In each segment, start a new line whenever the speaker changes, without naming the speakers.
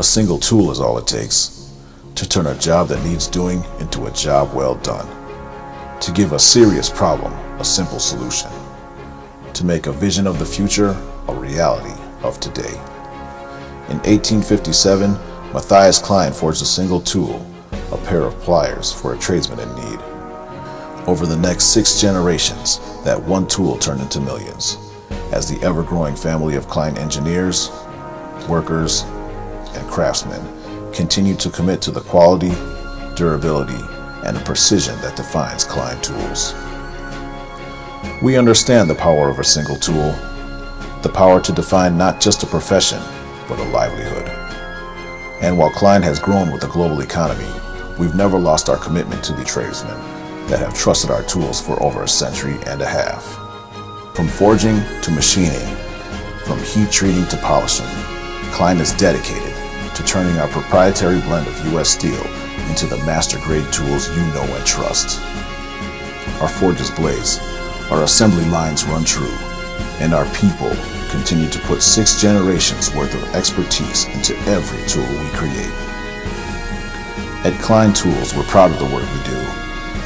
A single tool is all it takes to turn a job that needs doing into a job well done, to give a serious problem a simple solution, to make a vision of the future a reality of today. In 1857, Matthias Klein forged a single tool, a pair of pliers, for a tradesman in need. Over the next 6 generations, that one tool turned into millions, as the ever-growing family of Klein engineers, workers, and craftsmen continued to commit to the quality, durability, and the precision that defines Klein Tools. We understand the power of a single tool, the power to define not just a profession, but a livelihood. And while Klein has grown with the global economy, we've never lost our commitment to the tradesmen that have trusted our tools for over a century and a half. From forging to machining, from heat treating to polishing, Klein is dedicated to turning our proprietary blend of U.S. steel into the master-grade tools you know and trust. Our forges blaze, our assembly lines run true, and our people continue to put 6 generations worth of expertise into every tool we create. At Klein Tools, we're proud of the work we do,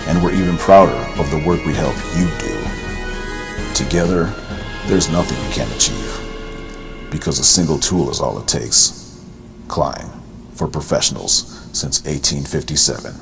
and we're even prouder of the work we help you do. Together, there's nothing we can't achieve, because a single tool is all it takes. Klein, for professionals since 1857.